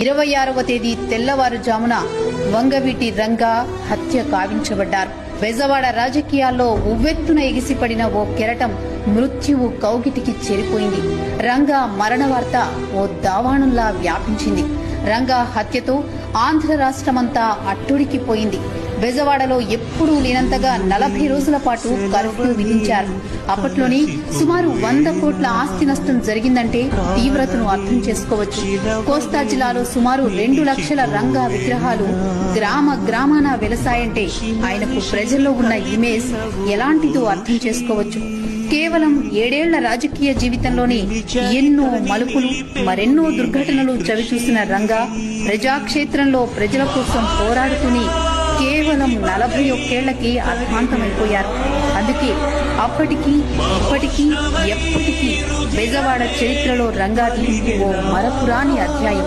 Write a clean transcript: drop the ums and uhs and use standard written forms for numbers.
26వ తేదీ తెల్లవారుజామున వంగవీటి రంగా హత్య కావించబడ్డారు. బెజవాడ రాజకీయాల్లో ఉవ్వెత్తున ఎగిసిపడిన ఓ కెరటం మృత్యువు కౌగిటికి చేరిపోయింది. రంగా మరణ వార్త ఓ దావాణంలా వ్యాపించింది. రంగా హత్యతో ఆంధ్ర రాష్ట్రమంతా అట్టుడికిపోయింది. బెజవాడలో ఎప్పుడూ లేనంతగా 40 రోజుల పాటు కర్ఫ్యూ విధించారు. అప్పట్లోనే సుమారు 100 కోట్ల ఆస్తి నష్టం జరిగిందంటే తీవ్రతను అర్థం చేసుకోవచ్చు. కోస్తా జిల్లాలో సుమారు 2 లక్షల రంగా విగ్రహాలు గ్రామ గ్రామాన వెలసాయంటే ఆయనకు ప్రజల్లో ఉన్న ఇమేజ్ ఎలాంటిదో అర్థం చేసుకోవచ్చు. కేవలం 7 ఏళ్ల రాజకీయ జీవితంలోనే ఎన్నో మలుపులు, మరెన్నో దుర్ఘటనలు చవిచూసిన రంగా ప్రజాక్షేత్రంలో ప్రజల కోసం పోరాడుతూనే కేవలం 41 ఏళ్లకి అర్థాంతమైపోయారు. అందుకే అప్పటికీ ఇప్పటికీ ఎప్పటికీ బెజవాడ చరిత్రలో రంగాది ఓ మరపురాని అధ్యాయం.